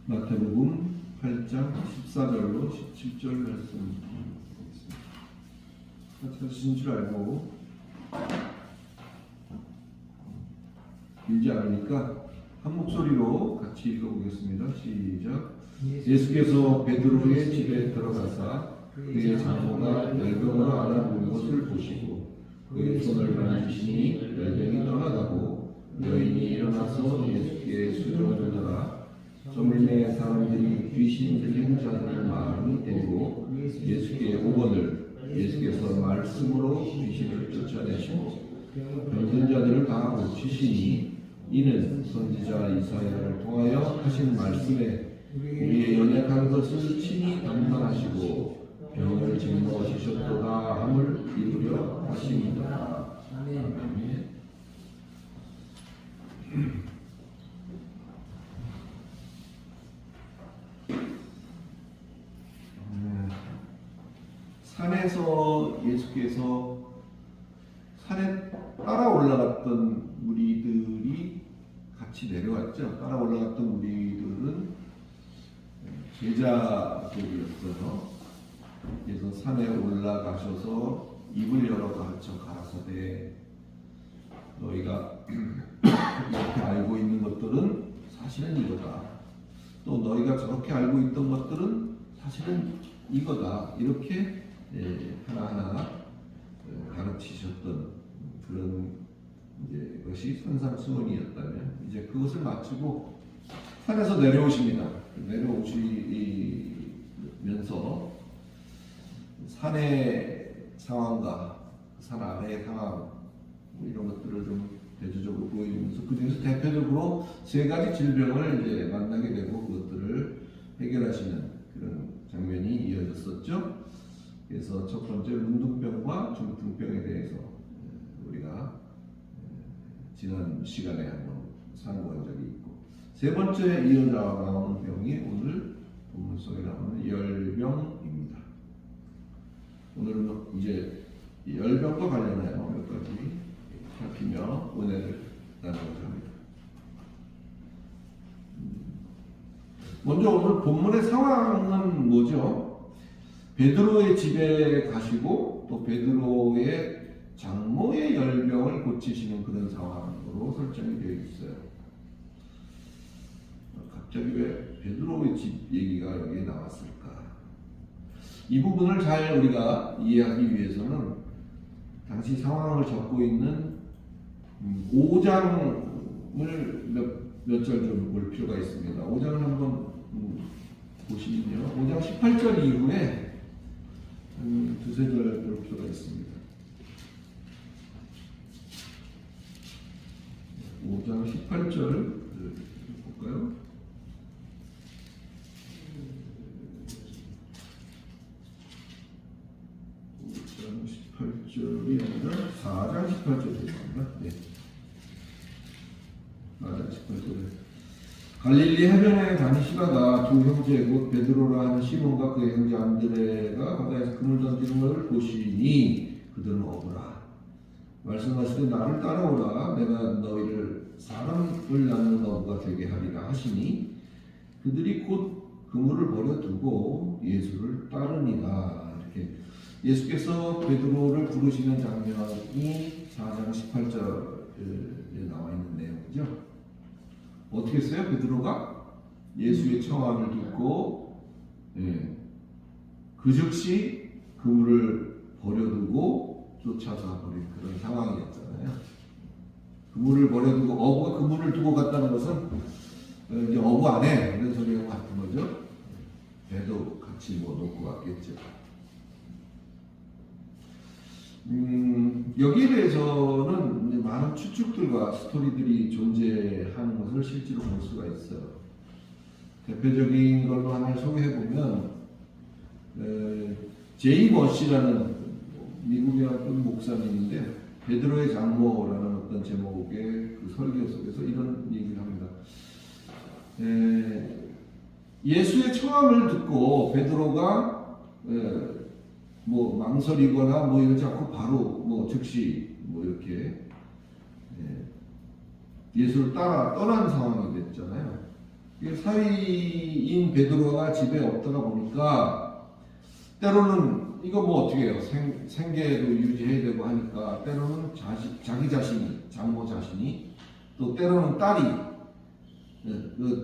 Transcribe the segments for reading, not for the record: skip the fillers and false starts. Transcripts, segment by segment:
마태복음 8장 14절로 17절 말씀 찾으신 줄 알고 길지 않으니까 한 목소리로 같이 읽어보겠습니다. 시작. 예수께서 베드로의 집에 들어가사 그의 장모가 열병으로 앓아누운 것을 보시고 그의 손을 만지시니 열병이 떠나가고 여인이 일어나서 예수께 수저를 주더라. 저물매 사람들이 귀신 들린 자들을 많이 데리고 예수께 오거늘 예수께서 말씀으로 귀신을 쫓아내시고 병든 자들을 다 고치시니 이는 선지자 이사야를 통하여 하신 말씀에 우리의 연약한 것을 친히 담당하시고 병을 짊어지셨도다 함을 이루려 하십니다. 아멘. 산에서 예수께서 산에 따라 올라갔던 무리들이 같이 내려왔죠. 따라 올라갔던 무리들은 제자들이었어요. 그래서 산에 올라가셔서 입을 열어 가르쳐 가라사대 너희가 이렇게 알고 있는 것들은 사실은 이거다. 또 너희가 저렇게 알고 있던 것들은 사실은 이거다. 이렇게 하나하나 가르치셨던 그런 이제 것이 선상수훈이었다면 이제 그것을 마치고 산에서 내려오십니다. 내려오시면서 산의 상황과 산 아래의 상황 이런 것들을 좀 대조적으로 보여주면서 그 중에서 대표적으로 세 가지 질병을 이제 만나게 되고 그것들을 해결하시는 그런 장면이 이어졌었죠. 그래서 첫 번째 문둥병과 중풍병에 대해서 우리가 지난 시간에 한번 상고한 적이 있고 세 번째 이어져 나오는 병이 오늘 본문 속에 나오는 열병입니다. 오늘은 이제 열병과 관련하여 몇 가지 살피며 은혜를 나누고자 합니다. 먼저 오늘 본문의 상황은 뭐죠? 베드로의 집에 가시고 또 베드로의 장모의 열병을 고치시는 그런 상황으로 설정이 되어 있어요. 갑자기 왜 베드로의 집 얘기가 여기에 나왔을까? 이 부분을 잘 우리가 이해하기 위해서는 당시 상황을 적고 있는 5장을 몇 절 좀 볼 필요가 있습니다. 5장을 한번 보시면요. 5장 18절 이후에 두세 절 볼 필요가 있습니다. 5장 18절 볼까요? 5장 18절이 아니라 4장 18절입니다. 네. 4장 18절에 갈릴리 해변에 다니시다가 두 형제 곧 베드로라 하는 시몬과 그의 형제 안드레가 바다에서 그물 던지는 것을 보시니 그들은 어부라. 말씀하시되 나를 따라오라. 내가 너희를 사람을 낳는 어부가 되게 하리라 하시니 그들이 곧 그물을 버려두고 예수를 따르니라. 이렇게 예수께서 베드로를 부르시는 장면이 4장 18절에 나와 있는 내용이죠. 어떻게 했어요? 베드로가 예수의 청함을 듣고 그 즉시 그물을 버려두고 쫓아가 버린 그런 상황이었잖아요. 그물을 버려두고 어부가 그물을 두고 갔다는 것은 이제 어부 안에 이런 소리가 같은 거죠. 배도 같이 놓고 갔겠죠. 여기에 대해서는 많은 추측들과 스토리들이 존재하는 것을 실제로 볼 수가 있어요. 대표적인 걸로 하나 소개해보면 제이 머시라는 미국의 어떤 목사님인데 베드로의 장모라는 어떤 제목의 그 설교 속에서 이런 얘기를 합니다. 예수의 청함을 듣고 베드로가 뭐 망설이거나 뭐 이러지 않고 바로 뭐 즉시 뭐 이렇게 예수를 따라 떠난 상황이 됐잖아요. 사위인 베드로가 집에 없다가 보니까 때로는 이거 뭐 어떻게 해요? 생계도 유지해야 되고 하니까 때로는 자기 자신이, 장모 자신이, 또 때로는 딸이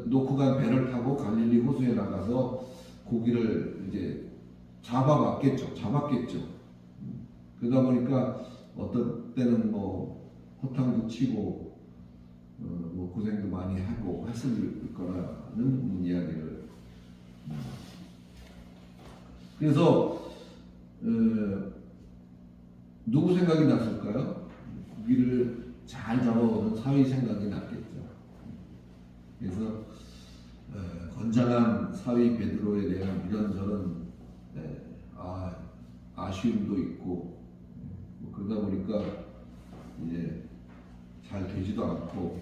놓고 간 배를 타고 갈릴리 호수에 나가서 고기를 이제 잡았겠죠. 그러다 보니까 어떤 때는 뭐 호탕도 치고 뭐 고생도 많이 하고 했을 거라는 이야기를. 그래서 누구 생각이 났을까요? 고기를 잘 잡아오는 사위 생각이 났겠죠. 그래서 건장한 사위 베드로에 대한 이런저런 아쉬움도 있고 그러다 보니까 이제 잘 되지도 않고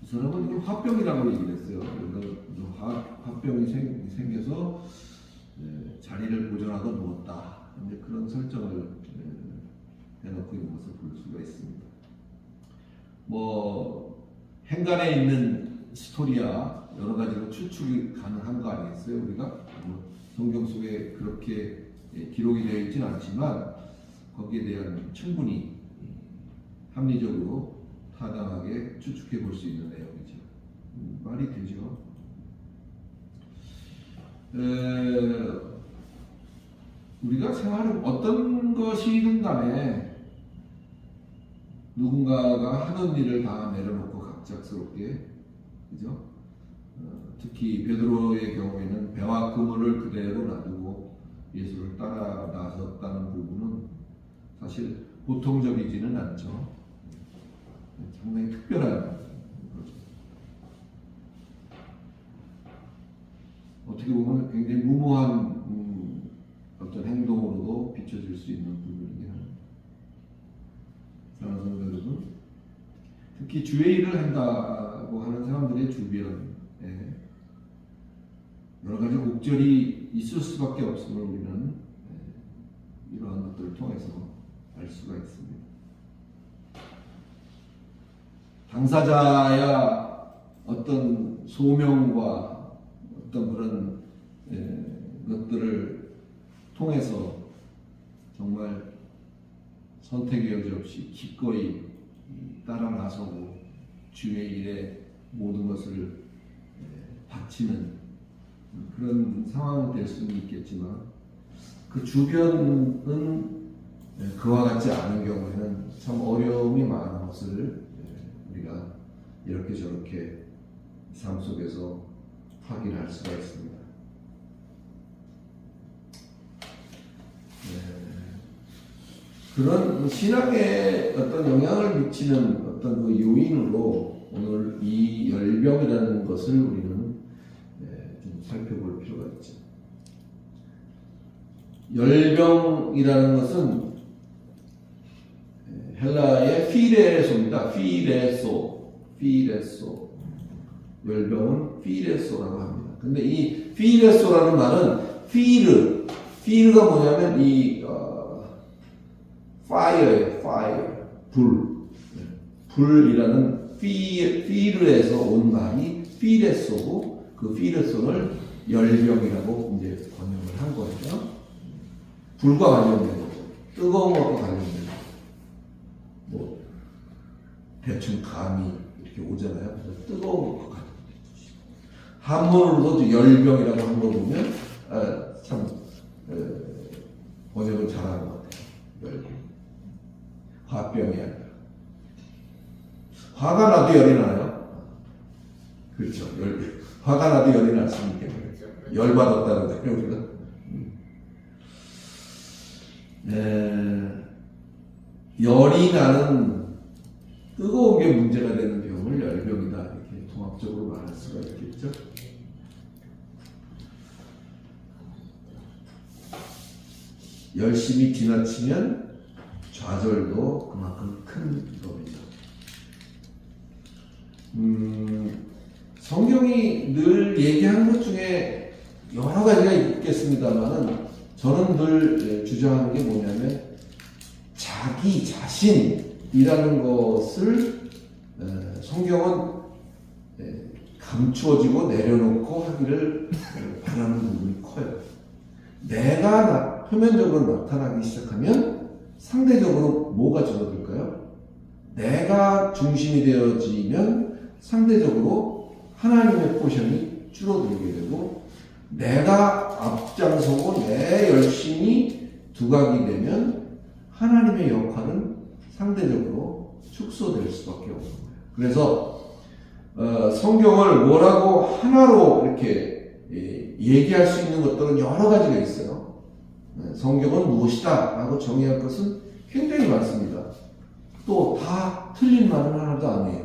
이 사람은 이걸 화병이라고 얘기를 했어요. 그래서 화병이 생겨서 자리를 보존하고 누웠다. 이제 그런 설정을 해놓고 있는 것을 볼 수가 있습니다. 뭐 행간에 있는 스토리야 여러 가지로 추측이 가능한 거 아니겠어요? 우리가 성경 속에 그렇게 기록이 되어 있지는 않지만 거기에 대한 충분히 합리적으로 타당하게 추측해 볼 수 있는 내용이죠. 말이 되죠. 우리가 생활을 어떤 것이든 간에 누군가가 하는 일을 다 내려놓고 갑작스럽게, 그죠? 특히 베드로의 경우에는 배와 그물을 그대로 놔두고 예수를 따라 나섰다는 부분은 사실 보통적이지는 않죠. 상당히 특별한 거죠. 어떻게 보면 굉장히 무모한 어떤 행동으로도 비춰질 수 있는 부분이긴 합니다. 사랑하는 성도 여러분, 특히 주의 일을 한다고 하는 사람들의 주변에 여러 가지 곡절이 있을 수밖에 없음을 우리는 이러한 것들을 통해서 알 수가 있습니다. 당사자야 어떤 소명과 어떤 그런 것들을 통해서 정말 선택의 여지 없이 기꺼이 따라 나서고 주의 일에 모든 것을 바치는 그런 상황이 될 수는 있겠지만 그 주변은 그와 같지 않은 경우에는 참 어려움이 많은 것을 우리가 이렇게 저렇게 삶 속에서 확인할 수가 있습니다. 그런 신앙에 어떤 영향을 미치는 어떤 그 요인으로 오늘 이 열병이라는 것을 우리는 좀 살펴볼 필요가 있죠. 열병이라는 것은 헬라의 피레소입니다. 피레소. 열병은 피레소라고 합니다. 근데 이 피레소라는 말은 피르가 뭐냐면 이 fire예요. 불이라는 피르에서 온 말이 피레소고 그 피레소를 열병이라고 이제 번역을 한 거죠. 불과 관련된 거죠. 뜨거운 것과 관련된 거. 뭐 대충 감이 이렇게 오잖아요. 그래서 뜨거운 것과 관련된 것이고 한문으로도 열병이라고 한 거 보면 참 번역을 잘하는 것 같아요. 열병. 화병이 아니라. 화가 나도 열이 나요? 그렇죠. 화가 나도 열이 났으니까. 열받았다는 거예요, 우리가. 열이 나는 뜨거운 게 문제가 되는 병을 열병이다. 이렇게 통합적으로 말할 수가 있겠죠. 열심히 지나치면 좌절도 그만큼 큰 법이죠. 성경이 늘 얘기하는 것 중에 여러 가지가 있겠습니다만은 저는 늘 주장하는 게 뭐냐면 자기 자신이라는 것을 성경은 감추어지고 내려놓고 하기를 바라는 부분이 커요. 내가 표면적으로 나타나기 시작하면 상대적으로 뭐가 줄어들까요? 내가 중심이 되어지면 상대적으로 하나님의 포션이 줄어들게 되고, 내가 앞장서고 내 열심이 두각이 되면 하나님의 역할은 상대적으로 축소될 수밖에 없는 거예요. 그래서 성경을 뭐라고 하나로 이렇게 얘기할 수 있는 것들은 여러 가지가 있어요. 성경은 무엇이다 라고 정의할 것은 굉장히 많습니다. 또 다 틀린 말은 하나도 아니에요.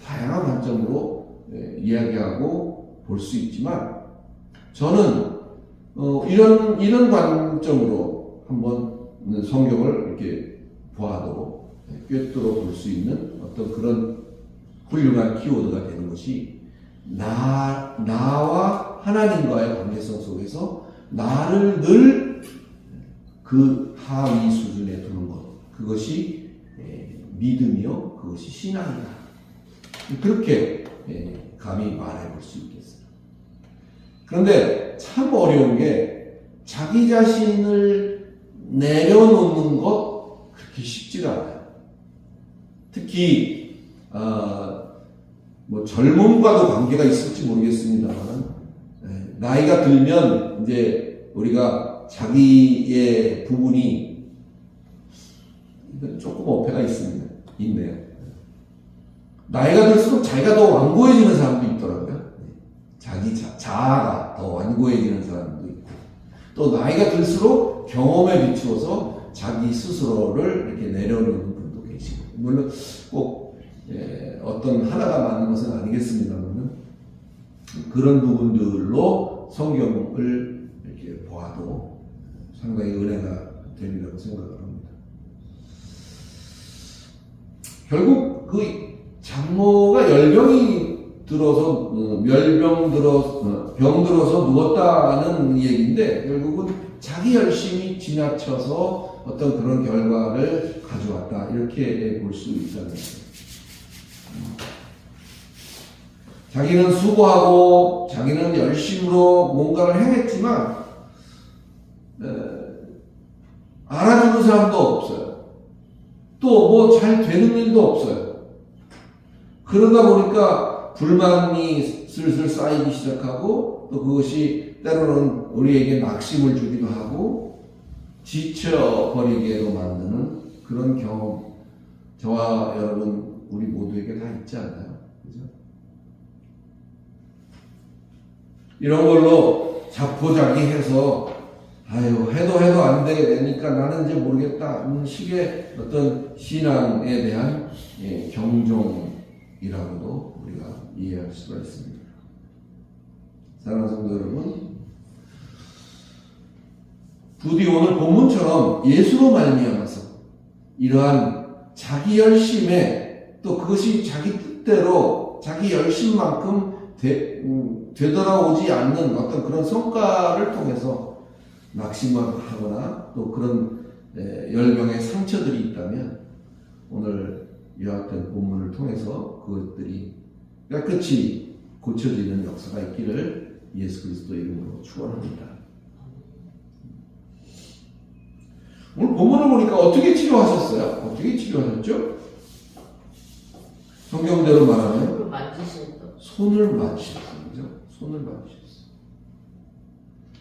다양한 관점으로 이야기하고 볼 수 있지만, 저는 이런 관점으로 한번 성경을 이렇게 보아도 꿰뚫어 볼 수 있는 어떤 그런 훌륭한 키워드가 되는 것이, 나와 하나님과의 관계성 속에서 나를 늘 그 하위 수준에 두는 것, 그것이 믿음이요, 그것이 신앙이다. 그렇게 감히 말해볼 수 있겠습니다. 그런데 참 어려운 게, 자기 자신을 내려놓는 것 그렇게 쉽지가 않아요. 특히 뭐 젊음과도 관계가 있을지 모르겠습니다만, 나이가 들면 이제 우리가 자기의 부분이 조금 어폐가 있네요. 나이가 들수록 자기가 더 완고해지는 사람도 있더라고요. 자기 자아가 더 완고해지는 사람도 있고, 또 나이가 들수록 경험에 비추어서 자기 스스로를 이렇게 내려놓는 분도 계시고, 물론 꼭 어떤 하나가 맞는 것은 아니겠습니다만, 그런 부분들로 성경을 이렇게 보아도 상당히 은혜가 되리라고 생각을 합니다. 결국 그 장모가 열병이 들어서 병 들어서 누웠다는 얘기인데, 결국은 자기 열심이 지나쳐서 어떤 그런 결과를 가져왔다, 이렇게 볼 수 있다는 거예요. 자기는 수고하고 자기는 열심으로 뭔가를 행했지만 알아주는 사람도 없어요. 또 뭐 잘 되는 일도 없어요. 그러다 보니까 불만이 슬슬 쌓이기 시작하고, 또 그것이 때로는 우리에게 낙심을 주기도 하고 지쳐버리게도 만드는 그런 경험, 저와 여러분 우리 모두에게 다 있지 않나요? 그죠? 이런 걸로 자포자기해서 해도 안 되니까 나는 이제 모르겠다, 식의 어떤 신앙에 대한 경종이라고도 우리가 이해할 수가 있습니다. 사랑하는 성도 여러분, 부디 오늘 본문처럼 예수로 말미암아서 이러한 자기 열심에, 또 그것이 자기 뜻대로 자기 열심만큼 되돌아오지 않는 어떤 그런 성과를 통해서 낙심하거나 또 그런 열병의 상처들이 있다면, 오늘 요약된 본문을 통해서 그것들이 깨끗이 고쳐지는 역사가 있기를 예수 그리스도의 이름으로 축원합니다. 오늘 본문을 보니까 어떻게 치료하셨어요? 어떻게 치료하셨죠? 성경대로 말하면 손을 만지셨어요. 그죠? 손을 만지셨어요.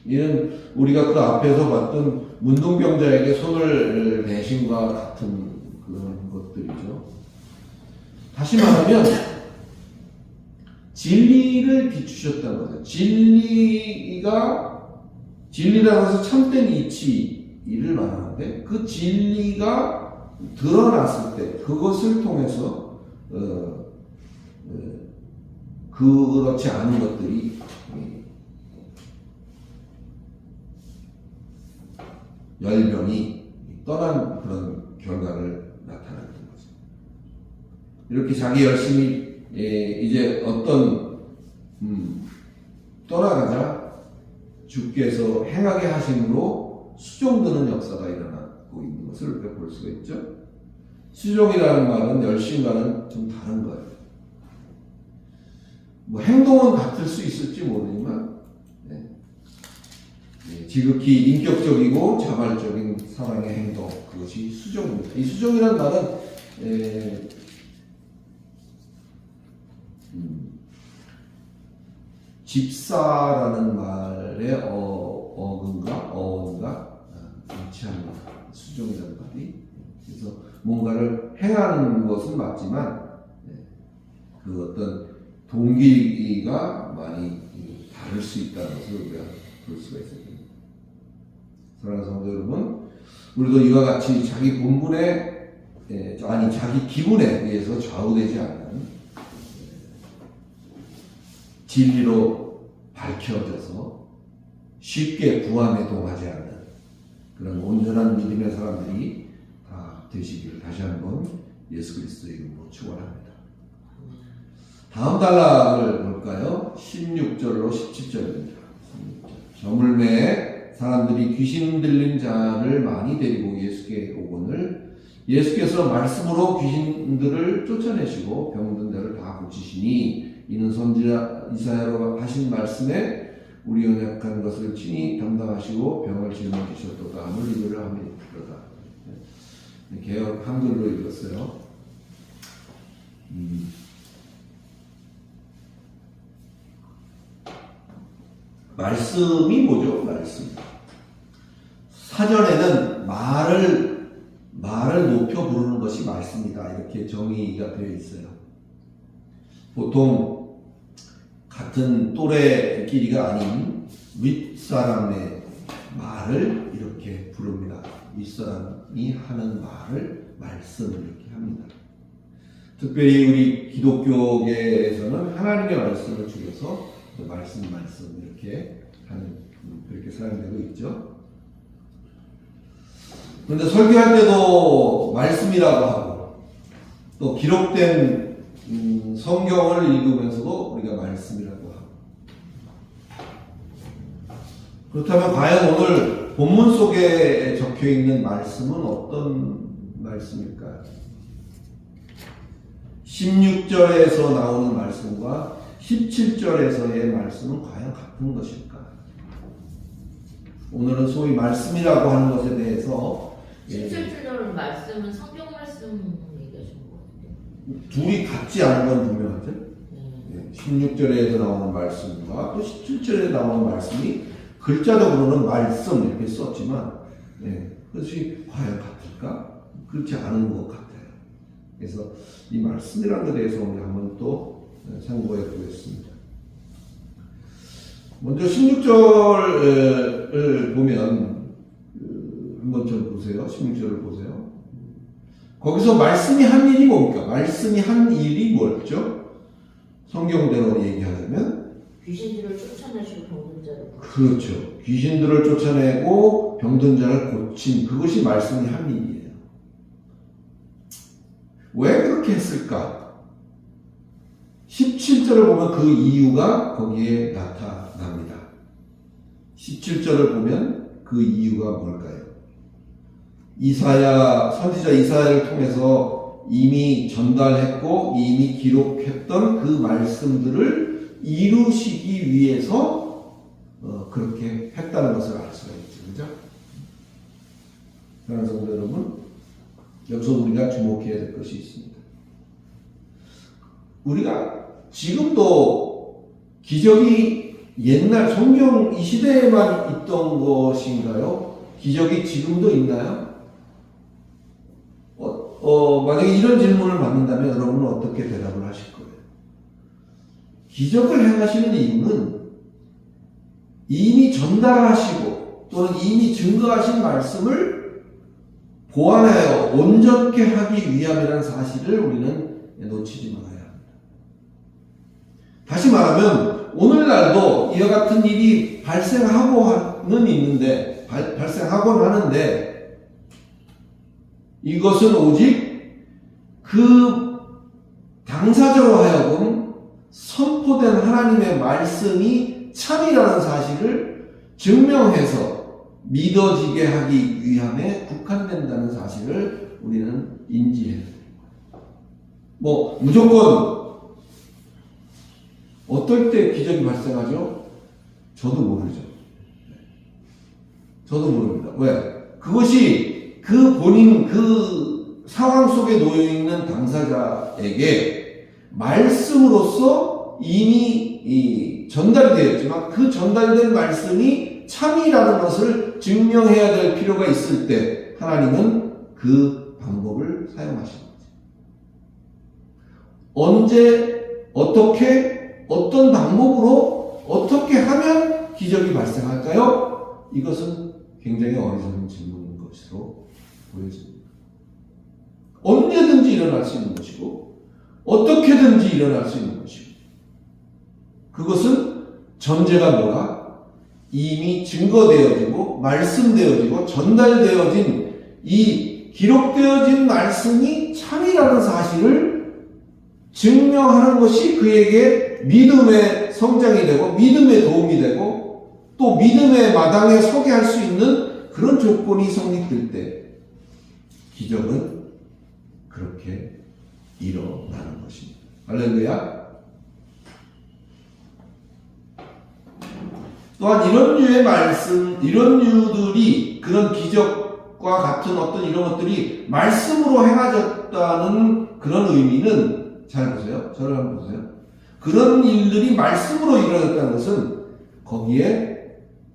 이는 우리가 그 앞에서 봤던 문둥병자에게 손을 내심과 같은 그런 것들이죠. 다시 말하면 진리를 비추셨다는 거죠. 진리라고 해서 참된 이치를 말하는데, 그 진리가 드러났을 때 그것을 통해서 그렇지 않은 것들이 열병이 떠난 그런 결과를 나타내는 거죠. 이렇게 자기 열심히 이제 어떤 떠나가자 주께서 행하게 하심으로 수종드는 역사가 일어나고 있는 것을 우리가 볼 수가 있죠. 수종이라는 말은 열심과는 좀 다른 거예요. 뭐 행동은 같을 수 있을지 모르지만 지극히 인격적이고 자발적인 사랑의 행동, 그것이 수정입니다. 이 수정이라는 말은 집사라는 말의 어원과 일치합니다. 수정이라는 말이. 그래서 뭔가를 행하는 것은 맞지만 그 어떤 동기가 많이 다를 수 있다는 것을 우리가 볼 수가 있습니다. 사랑하는 성도 여러분, 우리도 이와 같이 자기 본분에 자기 기분에 의해서 좌우되지 않는 진리로 밝혀져서 쉽게 부함에 동하지 않는 그런 온전한 믿음의 사람들이 다 되시기를 다시 한번 예수 그리스도의 이름으로 축원합니다. 다음 단락을 볼까요? 16절로 17절입니다. 저물매에 사람들이 귀신 들린 자를 많이 데리고 예수께 오거늘 예수께서 말씀으로 귀신들을 쫓아내시고 병든 자를 다 고치시니 이는 선지자 이사야로 하신 말씀에 우리 연약한 것을 친히 담당하시고 병을 짊어지셨도다 함을 이루려 함이로다. 개역 한글로 읽었어요. 말씀이 뭐죠? 말씀. 사전에는 말을 높여 부르는 것이 말씀이다. 이렇게 정의가 되어 있어요. 보통 같은 또래끼리가 아닌 윗사람의 말을 이렇게 부릅니다. 윗사람이 하는 말을 말씀 이렇게 합니다. 특별히 우리 기독교계에서는 하나님의 말씀을 줄여서 말씀 이렇게 하는 그렇게 사용되고 있죠. 그런데 설교할 때도 말씀이라고 하고 또 기록된 성경을 읽으면서도 우리가 말씀이라고 하고 그렇다면 과연 오늘 본문 속에 적혀 있는 말씀은 어떤 말씀일까요? 16절에서 나오는 말씀과 17절에서의 말씀은 과연 같은 것일까? 오늘은 소위 말씀이라고 하는 것에 대해서 17절은 말씀은 성경 말씀 얘기하신 것 같아요. 둘이 같지 않은 건 분명하죠? 16절에서 나오는 말씀과 또 17절에 나오는 말씀이 글자적으로는 말씀 이렇게 썼지만 그것이 과연 같을까? 그렇지 않은 것 같아요. 그래서 이 말씀이라는 것에 대해서 우리 한번 또 참고해 보겠습니다. 먼저 16절을 보면 한번 좀 보세요. 16절을 보세요. 거기서 말씀이 한 일이 뭡니까? 말씀이 한 일이 뭐였죠? 성경대로 얘기하자면 귀신들을 쫓아내시고 병든 자를 그렇죠. 귀신들을 쫓아내고 병든 자를 고친 그것이 말씀이 한 일이에요. 왜 그렇게 했을까? 17절을 보면 그 이유가 거기에 나타납니다. 17절을 보면 그 이유가 뭘까요? 선지자 이사야를 통해서 이미 전달했고 이미 기록했던 그 말씀들을 이루시기 위해서 그렇게 했다는 것을 알 수가 있죠. 그죠? 사랑하는 성도 여러분, 여기서 우리가 주목해야 될 것이 있습니다. 우리가 지금도 기적이 옛날 성경 이 시대에만 있던 것인가요? 기적이 지금도 있나요? 만약에 이런 질문을 받는다면 여러분은 어떻게 대답을 하실 거예요? 기적을 행하시는 이유는 이미 전달하시고 또는 이미 증거하신 말씀을 보완하여 온전케 하기 위함이라는 사실을 우리는 놓치지 말아야 합니다. 다시 말하면 오늘날도 이와 같은 일이 발생하고는 있는데 발생하곤 하는데 이것은 오직 그 당사자로 하여금 선포된 하나님의 말씀이 참이라는 사실을 증명해서 믿어지게 하기 위함에 국한된다는 사실을 우리는 인지해야 됩니다. 무조건 어떨 때 기적이 발생하죠? 저도 모르죠. 저도 모릅니다. 왜? 그것이 그 본인 그 상황 속에 놓여있는 당사자에게 말씀으로서 이미 전달이 되었지만 그 전달된 말씀이 참이라는 것을 증명해야 될 필요가 있을 때 하나님은 그 방법을 사용하시는 거죠. 언제, 어떻게, 어떤 방법으로 어떻게 하면 기적이 발생할까요? 이것은 굉장히 어리석은 질문인 것으로 보여집니다. 언제든지 일어날 수 있는 것이고 어떻게든지 일어날 수 있는 것이고 그것은 전제가 뭐라? 이미 증거되어지고 말씀되어지고 전달되어진 이 기록되어진 말씀이 참이라는 사실을 증명하는 것이 그에게 믿음의 성장이 되고 믿음의 도움이 되고 또 믿음의 마당에 서게 할 수 있는 그런 조건이 성립될 때 기적은 그렇게 일어나는 것입니다. 할렐루야. 또한 이런 류의 말씀, 이런 류들이 그런 기적과 같은 어떤 이런 것들이 말씀으로 행하졌다는 그런 의미는 잘 보세요. 저를 한번 보세요. 그런 일들이 말씀으로 이루어졌다는 것은 거기에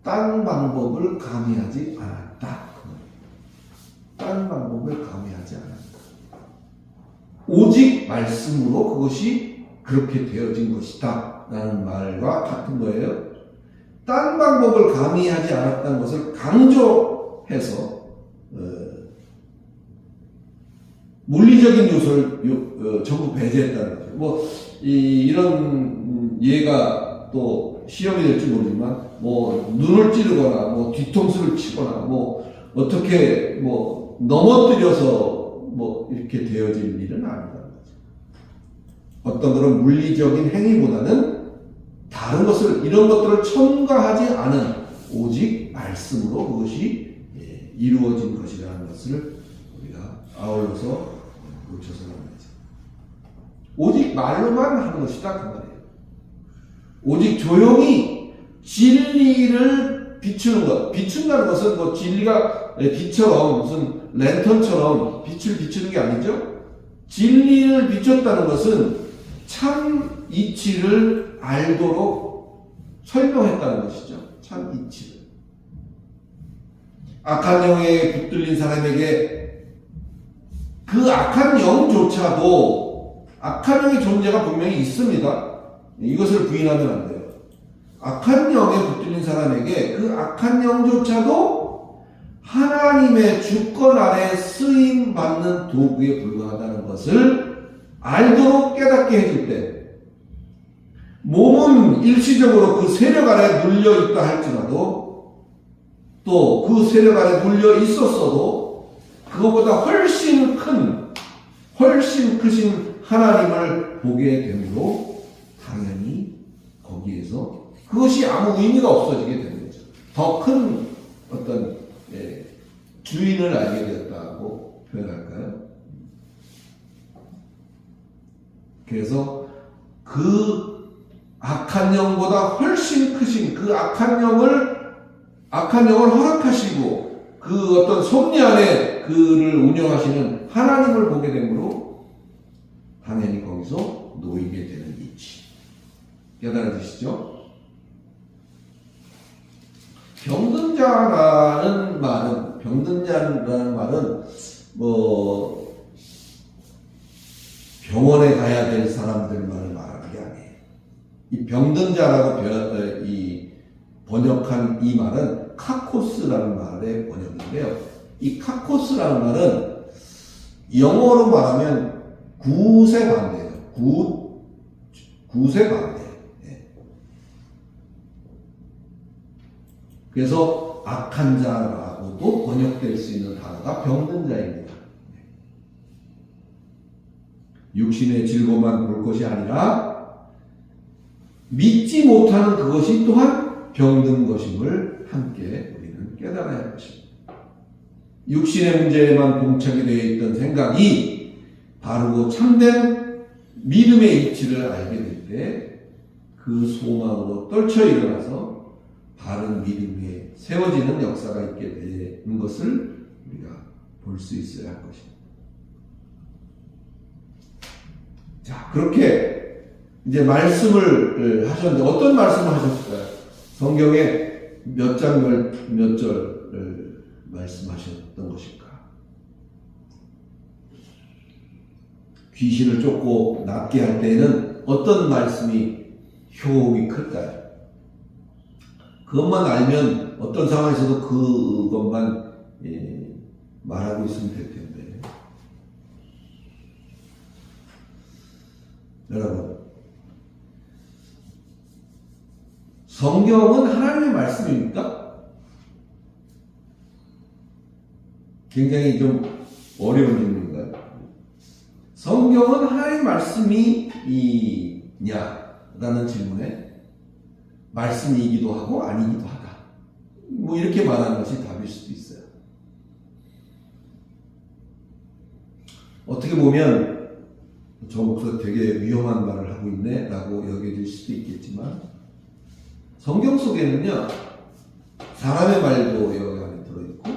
딴 방법을 가미하지 않았다. 딴 방법을 가미하지 않았다. 오직 말씀으로 그것이 그렇게 되어진 것이다. 라는 말과 같은 거예요. 딴 방법을 가미하지 않았다는 것을 강조해서 물리적인 요소를 전부 배제했다는 거죠. 이런 예가 또 시험이 될지 모르지만 눈을 찌르거나 뒤통수를 치거나 어떻게 넘어뜨려서 이렇게 되어질 일은 아니라는 거죠. 어떤 그런 물리적인 행위보다는 다른 것을 이런 것들을 첨가하지 않은 오직 말씀으로 그것이 이루어진 것이라는 것을 우리가 아울러서 놓쳐서는 안 되죠. 오직 말로만 하는 것이다 그 말이에요. 오직 조용히 진리를 비추는 것, 비춘다는 것은 진리가 빛처럼 무슨 랜턴처럼 빛을 비추는 게 아니죠. 진리를 비췄다는 것은 참 이치를 알도록 설명했다는 것이죠. 참 이치를. 악한 영에 붙들린 사람에게 그 악한 영조차도 악한 영의 존재가 분명히 있습니다. 이것을 부인하면 안 돼요. 악한 영에 붙들린 사람에게 그 악한 영조차도 하나님의 주권 아래 쓰임받는 도구에 불과하다는 것을 알도록 깨닫게 해줄 때 몸은 일시적으로 그 세력 아래 눌려있다 할지라도 또 그 세력 아래 눌려 있었어도 그것보다 훨씬 크신 하나님을 보게 되므로 당연히 거기에서 그것이 아무 의미가 없어지게 되는 거죠. 더 큰 어떤 주인을 알게 되었다고 표현할까요? 그래서 그 악한 영보다 훨씬 크신 그 악한 영을 허락하시고 그 어떤 섭리 안에 그를 운영하시는 하나님을 보게 되므로 당연히 거기서 놓이게 되는 이치. 깨달아지시죠? 병든자라는 말은 병원에 가야 될 사람들만을 말하는 게 아니에요. 이 병든자라고 번역한 이 말은 카코스라는 말의 번역인데요. 이 카코스라는 말은 영어로 말하면 굿의 반대예요. 굿의 반대. 그래서 악한 자라고도 번역될 수 있는 단어가 병든 자입니다. 육신의 질고만 볼 것이 아니라 믿지 못하는 그것이 또한 병든 것임을 함께 우리는 깨달아야 할 것입니다. 육신의 문제에만 봉착이 되어 있던 생각이 바르고 참된 믿음의 이치를 알게 될 때 그 소망으로 떨쳐 일어나서 바른 믿음 위에 세워지는 역사가 있게 되는 것을 우리가 볼 수 있어야 할 것입니다. 자, 그렇게 이제 말씀을 하셨는데 어떤 말씀을 하셨을까요? 성경에 몇 장 몇 절을 말씀하셨던 것일까? 귀신을 쫓고 낫게 할 때에는 어떤 말씀이 효험이 클까요? 그것만 알면 어떤 상황에서도 그것만 말하고 있으면 될 텐데. 여러분, 성경은 하나님의 말씀입니까? 굉장히 좀 어려운 질문인가요? 성경은 하나님의 말씀이냐라는 질문에 말씀이기도 하고 아니기도 하다. 뭐 이렇게 말하는 것이 답일 수도 있어요. 어떻게 보면 저 목사 되게 위험한 말을 하고 있네 라고 여겨질 수도 있겠지만 성경 속에는요 사람의 말도 여기 안에 들어있고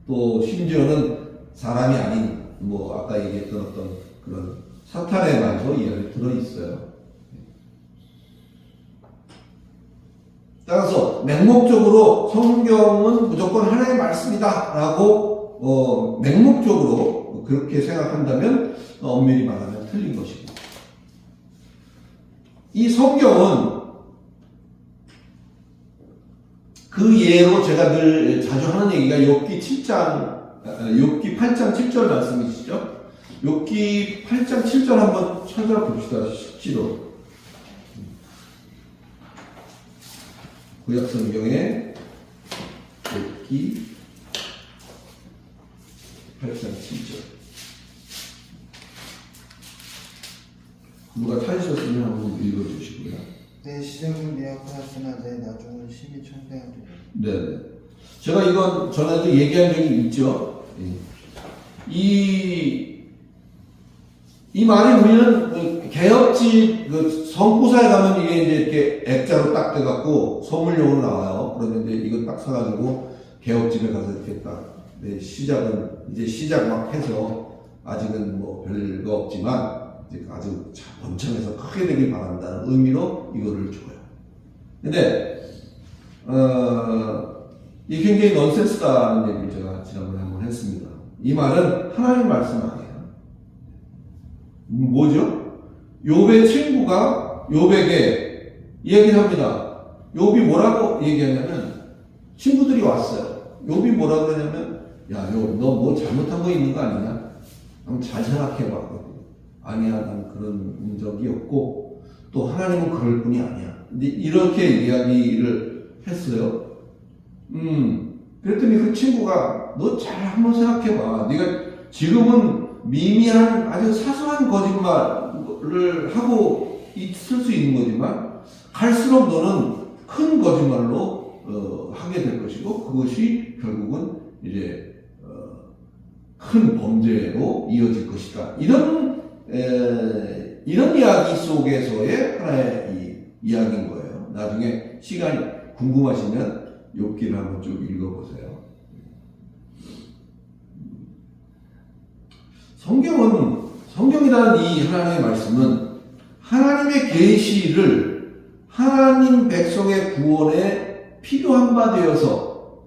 또 심지어는 사람이 아닌 뭐 아까 얘기했던 어떤 그런 사탄의 말도 이 안에 들어있어요. 따라서 맹목적으로 성경은 무조건 하나님의 말씀이다 라고 맹목적으로 그렇게 생각한다면 엄밀히 말하면 틀린 것이고, 이 성경은 그 예로 제가 늘 자주 하는 얘기가 욥기 8장 7절 말씀이시죠? 욥기 8장 7절 한번 찾아봅시다. 실제로 구약 성경에 욥기 8장 7절 누가 찾으셨으면 한번 읽어주시고요. 내 시작은 미약하였으나 내 나중은 심히 청대하리라. 네, 제가 이건 전에도 얘기한 적이 있죠. 이 말이 우리는 개혁지 성구사에 가면 이게 이제 이렇게 액자로 딱 돼갖고 선물용으로 나와요. 그러면 이제 이거 딱 사가지고 개혁집에 가서 이렇게 딱 시작은 이제 시작 막 해서 아직은 뭐 별거 없지만 이제 아주 번창해서 크게 되길 바란다는 의미로 이거를 줘요. 근데 이게 굉장히 넌센스다는 얘기를 제가 지난번에 한번 했습니다. 이 말은 하나님의 말씀 아니에요. 뭐죠? 욥의 친구가 욥에게 얘기를 합니다. 욥이 뭐라고 얘기하냐면 친구들이 왔어요. 욥이 뭐라고 그러냐면 야, 욥, 너 뭐 잘못한 거 있는 거 아니냐? 한번 잘 생각해봐. 아니야, 난 그런 적이 없고 또 하나님은 그럴 분이 아니야. 근데 이렇게 이야기를 했어요. 그랬더니 그 친구가 너 잘 한번 생각해봐. 네가 지금은 미미한 아주 사소한 거짓말을 하고 있을 수 있는 거지만 갈수록 너는 큰 거짓말로 하게 될 것이고 그것이 결국은 이제 큰 범죄로 이어질 것이다. 이런 이야기 속에서의 하나의 이야기인 거예요. 나중에 시간이 궁금하시면 욥기를 한번 쭉 읽어보세요. 성경이라는 이 하나님의 말씀은 하나님의 계시를 하나님 백성의 구원에 필요한 바 되어서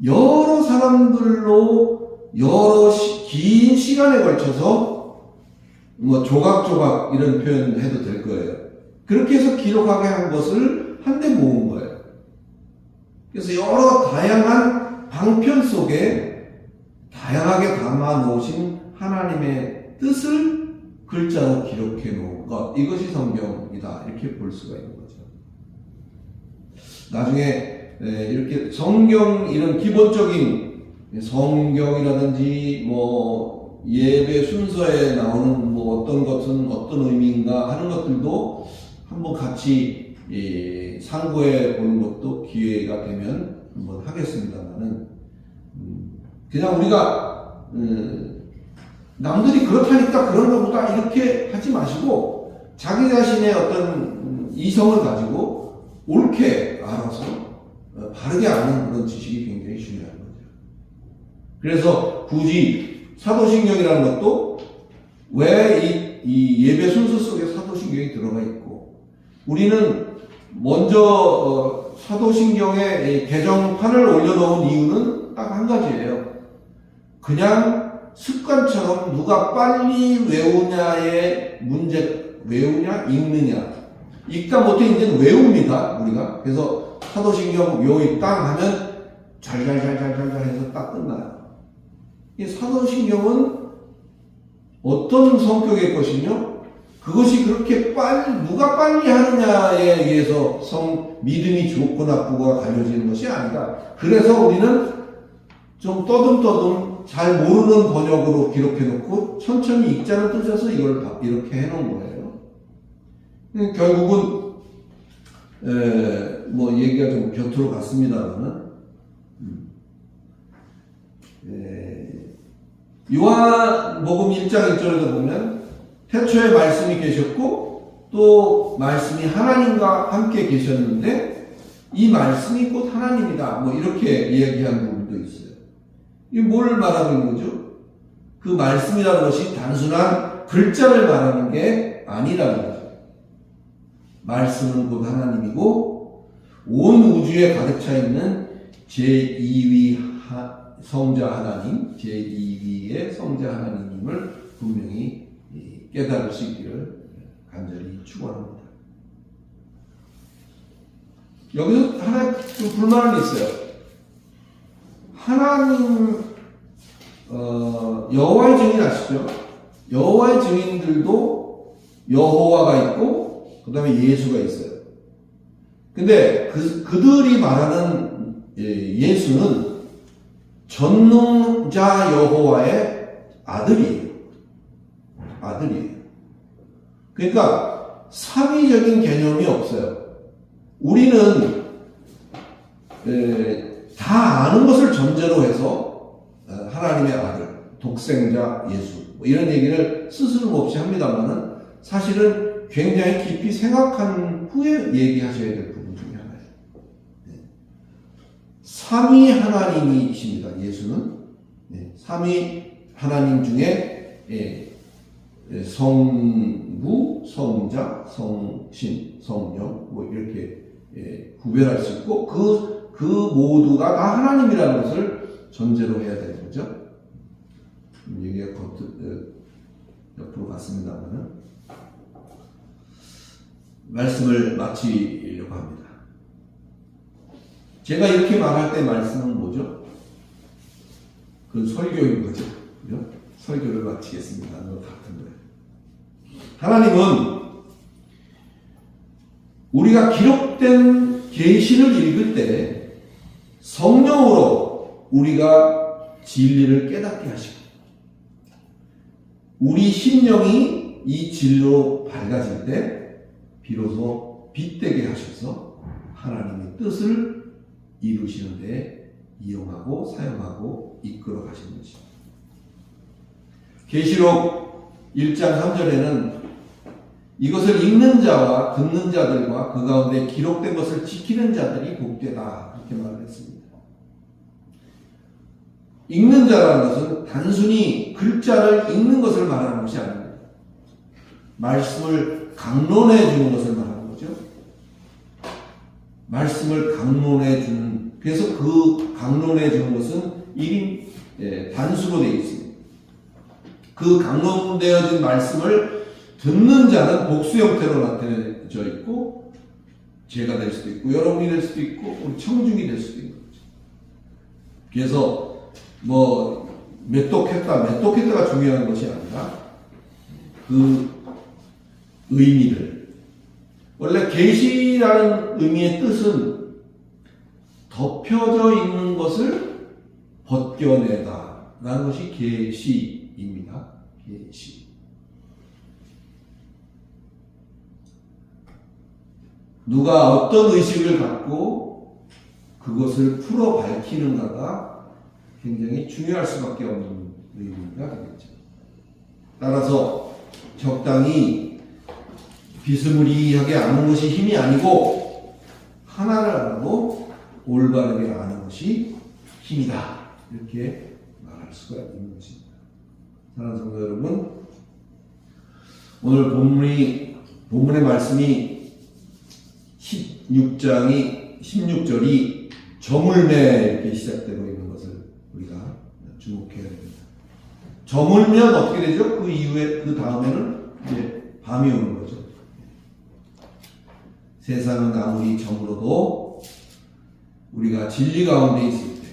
여러 사람들로 긴 시간에 걸쳐서 뭐 조각조각 이런 표현 해도 될 거예요. 그렇게 해서 기록하게 한 것을 한데 모은 거예요. 그래서 여러 다양한 방편 속에 다양하게 담아 놓으신 하나님의 뜻을 글자로 기록해 놓은 것, 이것이 성경이다 이렇게 볼 수가 있는 거죠. 나중에 이렇게 성경 이런 기본적인 성경이라든지 뭐 예배 순서에 나오는 뭐 어떤 것은 어떤 의미인가 하는 것들도 한번 같이 상고해 보는 것도 기회가 되면 한번 하겠습니다만은 그냥 우리가 남들이 그렇다니까 그런 거보다 이렇게 하지 마시고 자기 자신의 어떤 이성을 가지고 옳게 알아서 바르게 아는 그런 지식이 굉장히 중요한 거죠. 그래서 굳이 사도신경이라는 것도 왜 이 예배 순서 속에 사도신경이 들어가 있고, 우리는 먼저 사도신경에 개정판을 올려놓은 이유는 딱 한 가지예요. 그냥 습관처럼 누가 빨리 외우냐의 문제, 외우냐 읽느냐, 읽다 못해 이제는 외웁니다 우리가. 그래서 사도신경 요이 땅 하면 잘잘잘잘잘 해서 딱 끝나요. 이 사도신경은 어떤 성격의 것이며, 그것이 그렇게 누가 빨리 하느냐에 의해서 믿음이 좋고 나쁘고가 갈려지는 것이 아니다. 그래서 우리는 좀 떠듬떠듬 잘 모르는 번역으로 기록해놓고 천천히 읽자는 뜻에서 이걸 이렇게 해놓은 거예요. 결국은 뭐 얘기가 좀 곁으로 갔습니다만은 요한복음 1장 1절에도 보면 태초에 말씀이 계셨고 또 말씀이 하나님과 함께 계셨는데 이 말씀이 곧 하나님이다. 뭐 이렇게 이야기한 부분도 있어요. 이게 뭘 말하고 있는 거죠? 그 말씀이라는 것이 단순한 글자를 말하는 게 아니라는 거죠. 말씀은 곧 하나님이고 온 우주에 가득 차 있는 제2위 성자 하나님, 제2위의 성자 하나님임을 분명히 깨달을 수 있기를 간절히 축원합니다. 여기서 하나 좀 불만은 있어요. 하나님 여호와의 증인 아시죠? 여호와의 증인들도 여호와가 있고 그 다음에 예수가 있어요. 근데 그들이 말하는 예수는 전능자 여호와의 아들이에요. 그러니까 삼위적인 개념이 없어요. 우리는 다 아는 것을 전제로 해서 하나님의 아들, 독생자 예수 뭐 이런 얘기를 스스럼없이 합니다만은 사실은 굉장히 깊이 생각한 후에 얘기하셔야 될 부분 중에 하나예요. 삼위 하나님이십니다. 예수는 삼위 하나님 중에 성부, 성자, 성신, 성령 뭐 이렇게 구별할 수 있고 그 모두가 다 하나님이라는 것을 전제로 해야 되는 거죠. 얘기가 옆으로 갔습니다만은 말씀을 마치려고 합니다. 제가 이렇게 말할 때 말씀은 뭐죠? 그건 설교인 거죠. 그죠? 설교를 마치겠습니다. 뭐 같은 거예요. 하나님은 우리가 기록된 계시를 읽을 때 성령으로 우리가 진리를 깨닫게 하시고 우리 심령이 이 진리로 밝아질 때 비로소 빛되게 하셔서 하나님의 뜻을 이루시는 데 이용하고 사용하고 이끌어 가시는 것입니다. 계시록 1장 3절에는 이것을 읽는 자와 듣는 자들과 그 가운데 기록된 것을 지키는 자들이 복되다 이렇게 말을 했습니다. 읽는 자라는 것은 단순히 글자를 읽는 것을 말하는 것이 아닙니다. 말씀을 강론해 주는 것을 말하는 거죠. 말씀을 강론해 주는, 그래서 그 강론해 주는 것은 1인 단수로 되어 있습니다. 그 강론되어진 말씀을 듣는 자는 복수 형태로 나타내져 있고 제가 될 수도 있고 여러분이 될 수도 있고 우리 청중이 될 수도 있는 거죠. 그래서 뭐 메토케타가 중요한 것이 아니라 그 의미를, 원래 계시라는 의미의 뜻은 덮여져 있는 것을 벗겨내다 라는 것이 계시입니다. 계시. 누가 어떤 의식을 갖고 그것을 풀어 밝히는가가 굉장히 중요할 수밖에 없는 의미가 되겠죠. 따라서 적당히 비스무리하게 아는 것이 힘이 아니고 하나를 알아도 올바르게 아는 것이 힘이다. 이렇게 말할 수가 있는 것입니다. 사랑하는 성도 여러분, 오늘 본문의 말씀이 16절이 저물매 이렇게 시작되고 있는 것을 우리가 주목해야 됩니다. 저물면 어떻게 되죠? 그 이후에, 그 다음에는 이제 밤이 오는 거죠. 세상은 아무리 저물어도 우리가 진리 가운데 있을 때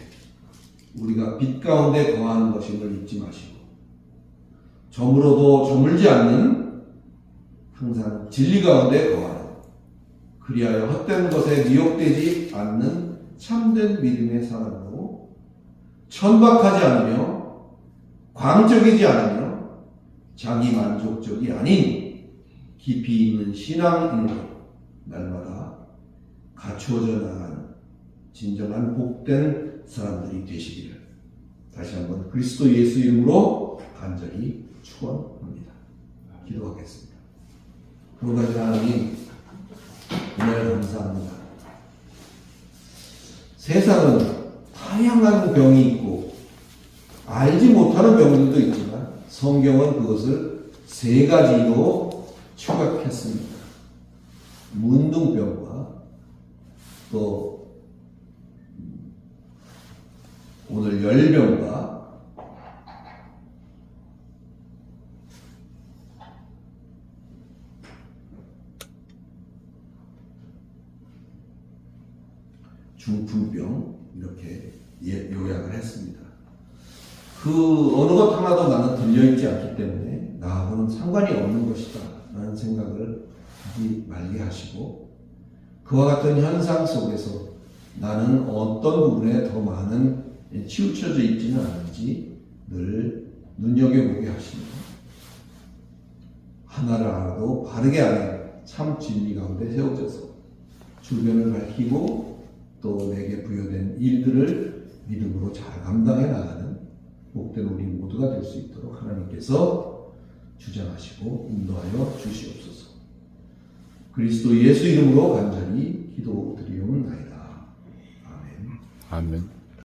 우리가 빛 가운데 거하는 것임을 잊지 마시고, 저물어도 저물지 않는 항상 진리 가운데 거하는, 그리하여 헛된 것에 미혹되지 않는 참된 믿음의 사람으로 천박하지 않으며 광적이지 않으며 자기 만족적이 아닌 깊이 있는 신앙인으로 날마다 갖추어져 나가는 진정한 복된 사람들이 되시기를 다시 한번 그리스도 예수 이름으로 간절히 축원합니다. 기도하겠습니다. 그러가지 하나님, 은혜를 감사합니다. 세상은 다양한 병이 있고 알지 못하는 병들도 있지만 성경은 그것을 세 가지로 추각했습니다. 문둥병과 또 오늘 열병과 중풍병 이렇게 요약을 했습니다. 그 어느 것 하나도 나는 들려있지 않기 때문에 나하고는 상관이 없는 것이다 라는 생각을 하지 말게 하시고, 그와 같은 현상 속에서 나는 어떤 부분에 더 많은 치우쳐져 있지는 않은지 늘 눈여겨보게 하시며, 하나를 알아도 바르게 아는 참 진리 가운데 세워져서 주변을 밝히고 또 내게 부여된 일들을 믿음으로 잘 감당해 나가는 복된 우리 모두가 될 수 있도록 하나님께서 주장하시고 인도하여 주시옵소서. 그리스도 예수 이름으로 간절히 기도드리옵나이다. 아멘. 아멘.